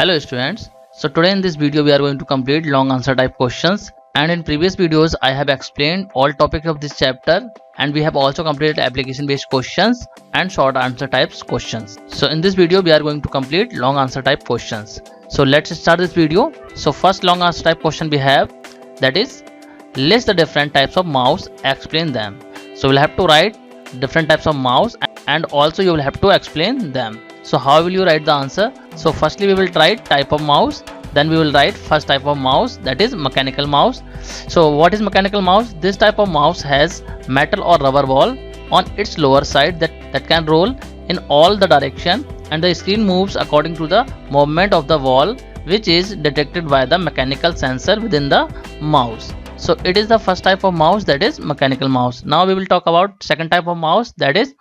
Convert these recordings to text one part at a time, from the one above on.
Hello students, so today in this video we are going to complete long answer type questions, and in previous videos I have explained all topics of this chapter, and we have also completed application based questions and short answer types questions. So in this video we are going to complete long answer type questions. So let's start this video. So first long answer type question we have, that is list the different types of mouse, explain them. So we'll have to write different types of mouse and also you will have to explain them. So how will you write the answer? So firstly we will write type of mouse, then we will write first type of mouse, that is mechanical mouse. So what is mechanical mouse? This type of mouse has metal or rubber ball on its lower side that can roll in all the direction, and the screen moves according to the movement of the ball, which is detected by the mechanical sensor within the mouse. So it is the first type of mouse, that is mechanical mouse. Now we will talk about second type of mouse, that is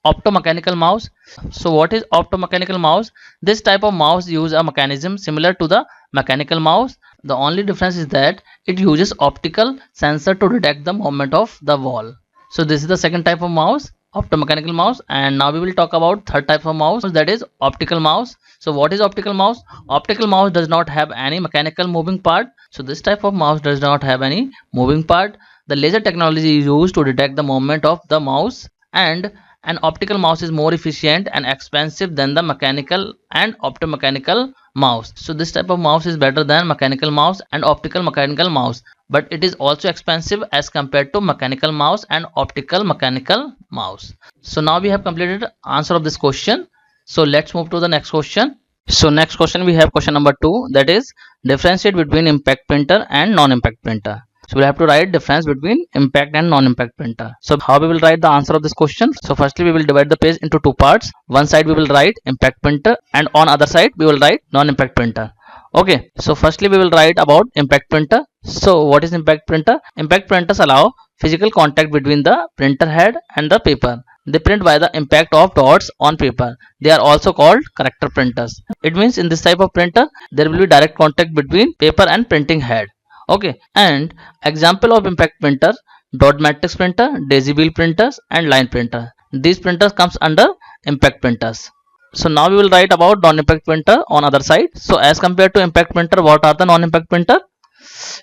optomechanical mouse. So what is optomechanical mouse? This type of mouse uses a mechanism similar to the mechanical mouse. The only difference is that it uses optical sensor to detect the movement of the ball. So this is the second type of mouse, optomechanical mouse. And now we will talk about third type of mouse, that is optical mouse. So what is optical mouse? Optical mouse does not have any mechanical moving part. So this type of mouse does not have any moving part. The laser technology is used to detect the movement of the mouse, and an optical mouse is more efficient and expensive than the mechanical and optomechanical mouse. So this type of mouse is better than mechanical mouse and optical mechanical mouse, but it is also expensive as compared to mechanical mouse and optical mechanical mouse. So now we have completed answer of this question. So let's move to the next question. So next question we have question number 2, that is differentiate between impact printer and non-impact printer. So we'll have to write difference between impact and non-impact printer. So how we will write the answer of this question? So firstly we will divide the page into two parts. One side we will write impact printer and on other side we will write non-impact printer. Okay, so firstly we will write about impact printer. So what is impact printer? Impact printers allow physical contact between the printer head and the paper. They print by the impact of dots on paper. They are also called character printers. It means in this type of printer there will be direct contact between paper and printing head. Okay, and example of impact printer: dot matrix printer, daisy wheel printers, and line printer. These printers comes under impact printers. So now we will write about non-impact printer on other side. So as compared to impact printer, what are the non-impact printer?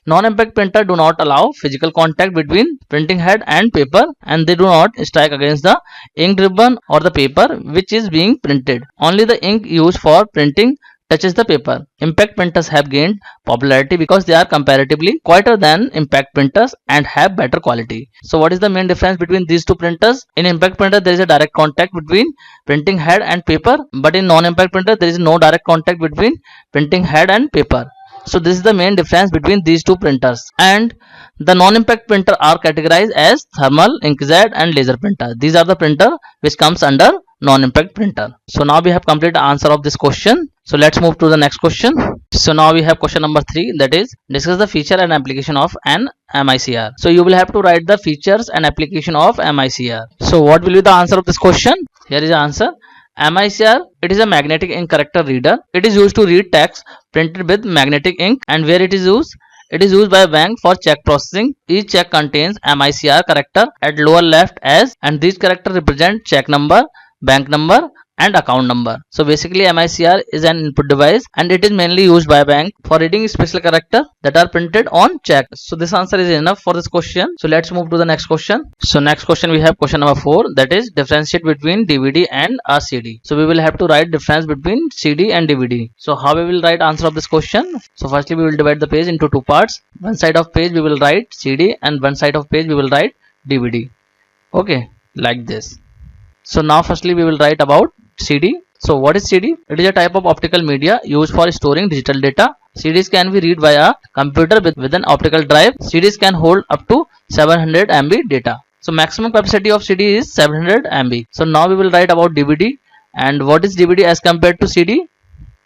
Non-impact printer do not allow physical contact between printing head and paper, and they do not strike against the ink ribbon or the paper which is being printed. Only the ink used for printing touches the paper. Impact printers have gained popularity because they are comparatively quieter than impact printers and have better quality. So what is the main difference between these two printers? In impact printer there is a direct contact between printing head and paper, but in non-impact printer there is no direct contact between printing head and paper. So this is the main difference between these two printers. And the non-impact printer are categorized as thermal, inkjet and laser printer. These are the printer which comes under non-impact printer. So now we have completed the answer of this question. So let's move to the next question. So now we have question number 3, that is discuss the feature and application of an MICR. So you will have to write the features and application of MICR. So what will be the answer of this question? Here is the answer. MICR, it is a magnetic ink character reader. It is used to read text printed with magnetic ink, and where it is used? It is used by a bank for check processing. Each check contains MICR character at lower left as, and these characters represent check number, bank number and account number. So basically MICR is an input device and it is mainly used by a bank for reading special characters that are printed on check. So this answer is enough for this question. So let's move to the next question. So next question we have question number 4, that is differentiate between DVD and a CD. So we will have to write difference between CD and DVD. So how we will write answer of this question? So firstly we will divide the page into two parts. One side of page we will write CD and one side of page we will write DVD. Okay, like this. So now firstly we will write about CD. So what is CD? It is a type of optical media used for storing digital data. CDs can be read via computer with an optical drive. CDs can hold up to 700 MB data. So maximum capacity of CD is 700 MB. So now we will write about DVD. And what is DVD as compared to CD?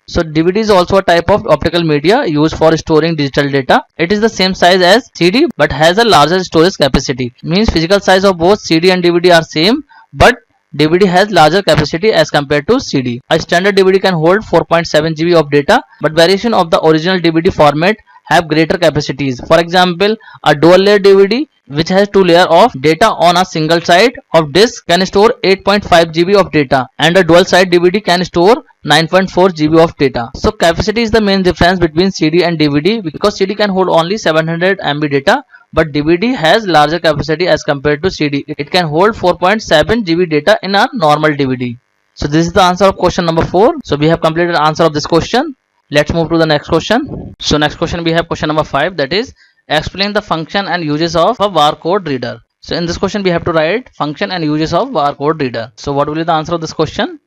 So DVD is also a type of optical media used for storing digital data. It is the same size as CD but has a larger storage capacity. Means physical size of both CD and DVD are same, but DVD has larger capacity as compared to CD. A standard DVD can hold 4.7 GB of data, but variation of the original DVD format have greater capacities. For example, a dual layer DVD which has two layers of data on a single side of disk can store 8.5 GB of data, and a dual side DVD can store 9.4 GB of data. So capacity is the main difference between CD and DVD, because CD can hold only 700 MB data, but DVD has larger capacity as compared to CD. It can hold 4.7 GB data in a normal DVD. So this is the answer of question number 4. So we have completed the answer of this question. Let's move to the next question. So next question we have question number 5, that is explain the function and uses of a barcode reader. So in this question we have to write function and uses of barcode reader. So what will be the answer of this question?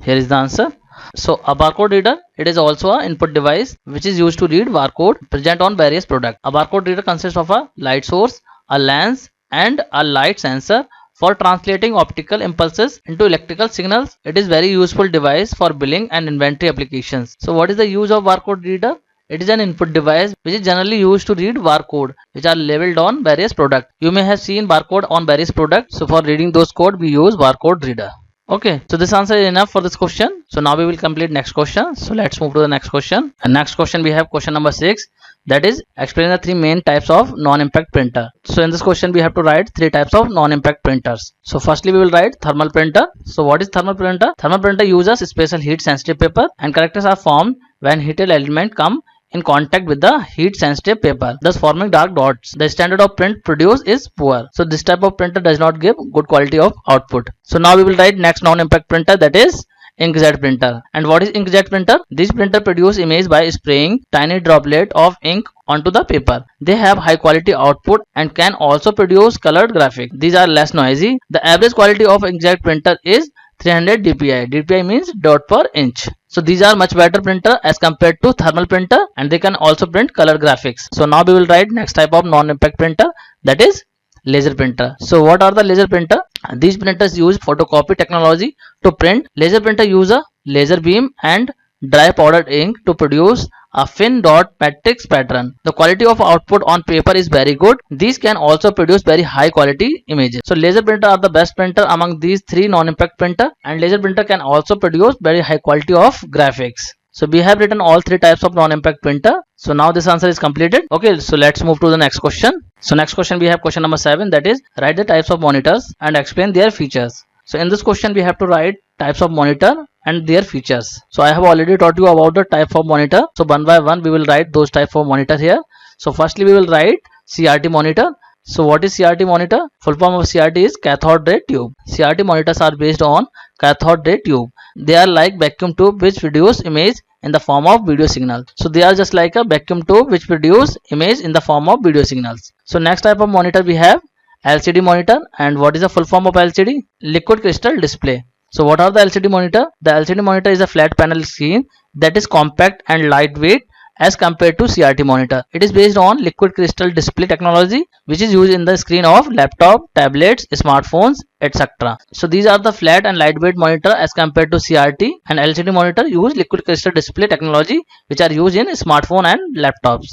Here is the answer. So a barcode reader, it is also an input device which is used to read barcode present on various products. A barcode reader consists of a light source, a lens and a light sensor for translating optical impulses into electrical signals. It is very useful device for billing and inventory applications. So what is the use of barcode reader? It is an input device which is generally used to read barcode which are labeled on various products. You may have seen barcode on various products. So for reading those code we use barcode reader. Okay, so this answer is enough for this question. So now we will complete next question. So let's move to the next question. And next question we have question number 6, that is explain the 3 main types of non-impact printer. So in this question we have to write 3 types of non-impact printers. So firstly we will write thermal printer. So what is thermal printer? Thermal printer uses special heat sensitive paper, and characters are formed when heated element come in contact with the heat sensitive paper, thus forming dark dots. The standard of print produced is poor. So this type of printer does not give good quality of output. So now we will write next non-impact printer, that is inkjet printer. And what is inkjet printer? This printer produce image by spraying tiny droplet of ink onto the paper. They have high quality output and can also produce colored graphic. These are less noisy. The average quality of inkjet printer is 300 dpi. dpi means dot per inch. So these are much better printer as compared to thermal printer, and they can also print color graphics. So now we will write next type of non-impact printer, that is laser printer. So what are the laser printer? These printers use photocopy technology to print. Laser printer use a laser beam and dry powdered ink to produce a fin dot matrix pattern. The quality of output on paper is very good. These can also produce very high quality images. So laser printer are the best printer among these 3 non-impact printer, and laser printer can also produce very high quality of graphics. So we have written all 3 types of non-impact printer. So now this answer is completed. Okay, so let's move to the next question. So next question we have question number 7, that is write the types of monitors and explain their features. So in this question we have to write types of monitor and their features. So I have already taught you about the type of monitor. So one by one we will write those type of monitor here. So firstly we will write CRT monitor. So what is CRT monitor? Full form of CRT is cathode ray tube. CRT monitors are based on cathode ray tube. They are like vacuum tube which produce image in the form of video signal. So they are just like a vacuum tube which produce image in the form of video signals. So next type of monitor we have LCD monitor. And what is the full form of LCD? Liquid crystal display. So what are the LCD monitor? The LCD monitor is a flat panel screen that is compact and lightweight as compared to CRT monitor. It is based on liquid crystal display technology which is used in the screen of laptop, tablets, smartphones, etc. So these are the flat and lightweight monitor as compared to CRT, and LCD monitor use liquid crystal display technology which are used in smartphone and laptops.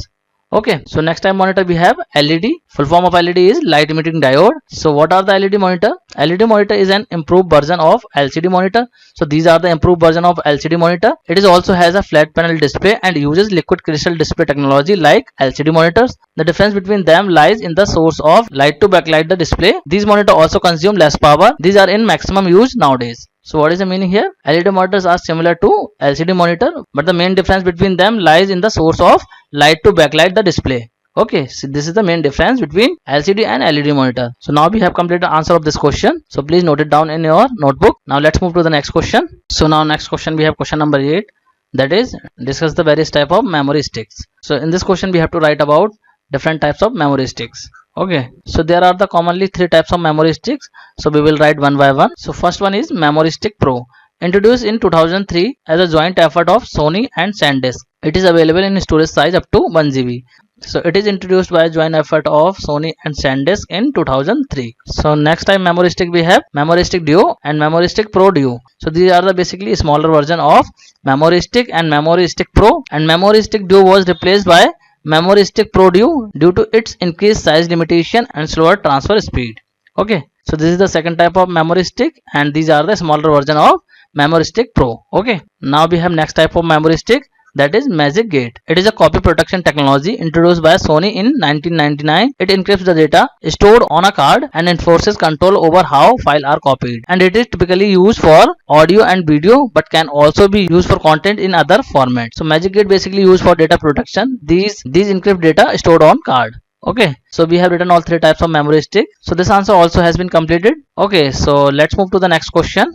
Okay, so next time monitor we have LED. Full form of LED is light emitting diode. So what are the LED monitor? LED monitor is an improved version of LCD monitor. So these are the improved version of LCD monitor. It is also has a flat panel display and uses liquid crystal display technology like LCD monitors. The difference between them lies in the source of light to backlight the display. These monitor also consume less power. These are in maximum use nowadays. So what is the meaning here? LED monitors are similar to LCD monitor, but the main difference between them lies in the source of light to backlight the display. Okay, so this is the main difference between LCD and LED monitor. So now we have completed the answer of this question. So please note it down in your notebook. Now let's move to the next question. So now next question we have question number 8, that is discuss the various type of memory sticks. So in this question we have to write about different types of memory sticks. Okay, so there are the commonly 3 types of memory sticks. So we will write one by one. So first one is Memory Stick Pro, introduced in 2003 as a joint effort of Sony and SanDisk. It is available in storage size up to 1 GB. So it is introduced by a joint effort of Sony and SanDisk in 2003. So next time memory stick we have Memory Stick Duo and Memory Stick Pro Duo. So these are the basically smaller version of Memory Stick and Memory Stick Pro, and Memory Stick Duo was replaced by Memory Stick Pro Duo due to its increased size limitation and slower transfer speed. Okay, so this is the second type of memory stick, and these are the smaller version of Memory Stick Pro. Okay, now we have next type of memory stick, that is Magic Gate. It is a copy protection technology introduced by Sony in 1999. It encrypts the data stored on a card and enforces control over how files are copied. And it is typically used for audio and video, but can also be used for content in other formats. So Magic Gate basically used for data protection. These encrypt data stored on card. Okay, so we have written all three types of memory stick. So this answer also has been completed. Okay, so let's move to the next question.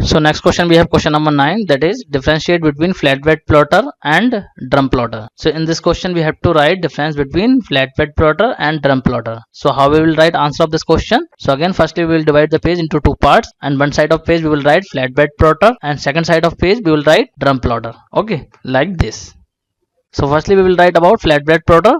So next question, we have question number 9, that is differentiate between flatbed plotter and drum plotter. So in this question we have to write difference between flatbed plotter and drum plotter. So how we will write answer of this question? So again, firstly we will divide the page into two parts, and one side of page we will write flatbed plotter and second side of page we will write drum plotter. Okay, like this. So firstly we will write about flatbed plotter.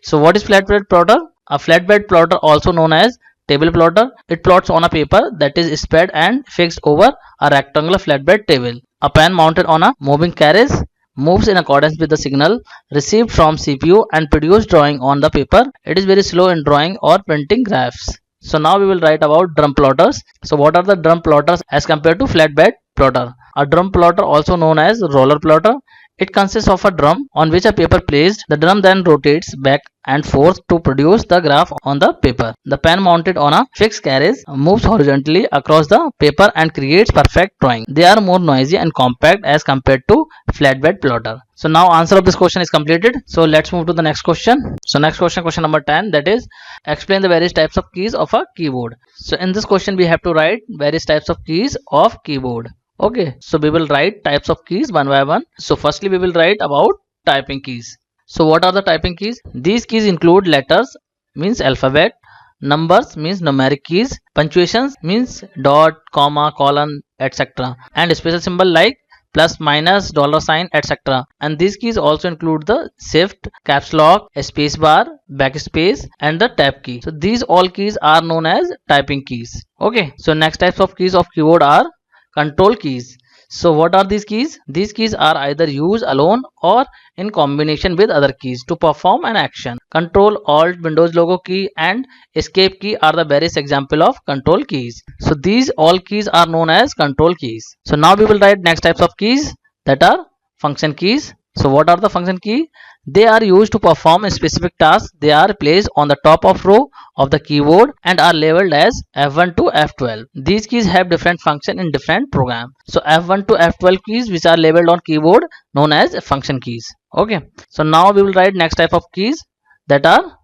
So what is flatbed plotter? A flatbed plotter, also known as table plotter, it plots on a paper that is spread and fixed over a rectangular flatbed table. A pen mounted on a moving carriage moves in accordance with the signal received from CPU and produce drawing on the paper. It is very slow in drawing or printing graphs. So now we will write about drum plotters. So what are the drum plotters as compared to flatbed plotter? A drum plotter, also known as roller plotter, it consists of a drum on which a paper placed. The drum then rotates back and forth to produce the graph on the paper. The pen mounted on a fixed carriage moves horizontally across the paper and creates perfect drawing. They are more noisy and compact as compared to flatbed plotter. So now answer of this question is completed. So let's move to the next question. So next question, question number 10, that is explain the various types of keys of a keyboard. So in this question we have to write various types of keys of keyboard. Okay, so we will write types of keys one by one. So firstly we will write about typing keys. So what are the typing keys? These keys include letters, means alphabet, numbers, means numeric keys, punctuations, means dot, comma, colon, etc., and a special symbol like plus, minus, dollar sign, etc. And these keys also include the shift, caps lock, space bar, backspace, and the tab key. So these all keys are known as typing keys. Okay, so next types of keys of keyboard are control keys. So what are these keys? These keys are either used alone or in combination with other keys to perform an action. Control, Alt, Windows logo key and escape key are the various example of control keys. So these all keys are known as control keys. So now we will write next types of keys, that are function keys. So what are the function key? They are used to perform a specific task. They are placed on the top of row of the keyboard and are labeled as F1 to F12. These keys have different function in different program. So F1 to F12 keys which are labeled on keyboard known as function keys. Okay, so now we will write next type of keys, that are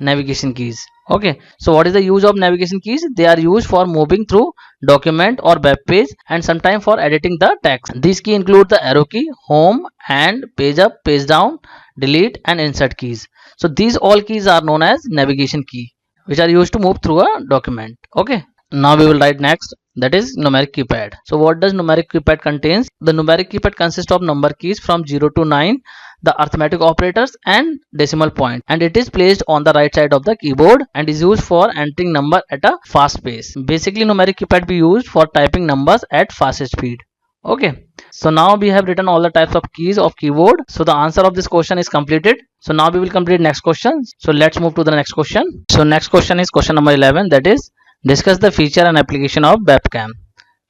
navigation keys. Okay, so what is the use of navigation keys? They are used for moving through document or web page and sometimes for editing the text. These keys include the arrow key, home, and page up, page down, delete, and insert keys. So these all keys are known as navigation key which are used to move through a document. Okay, now we will write next, that is numeric keypad. So what does numeric keypad contains? The numeric keypad consists of number keys from 0 to 9, the arithmetic operators and decimal point, and it is placed on the right side of the keyboard and is used for entering number at a fast pace. Basically numeric keypad be used for typing numbers at fastest speed. Okay, so now we have written all the types of keys of keyboard. So the answer of this question is completed. So now we will complete next question. So let's move to the next question. So next question is question number 11, that is discuss the feature and application of webcam.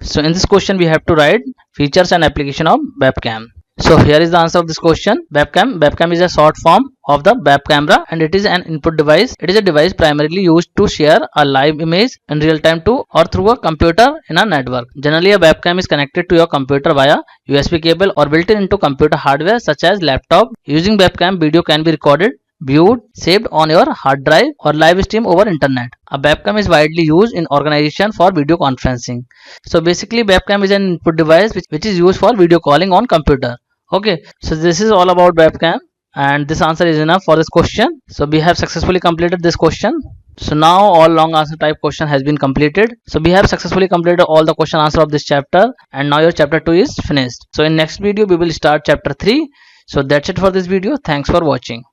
So in this question we have to write features and application of webcam. So here is the answer of this question. Webcam is a short form of the web camera and it is an input device. It is a device primarily used to share a live image in real time to or through a computer in a network. Generally a webcam is connected to your computer via USB cable or built into computer hardware such as laptop. Using webcam, video can be recorded, viewed, saved on your hard drive or live stream over internet. A webcam is widely used in organization for video conferencing. So basically webcam is an input device which is used for video calling on computer. Okay, so this is all about webcam and this answer is enough for this question. So we have successfully completed this question. So now all long answer type question has been completed. So we have successfully completed all the question answer of this chapter and now your chapter 2 is finished. So in next video we will start chapter 3. So that's it for this video. Thanks for watching.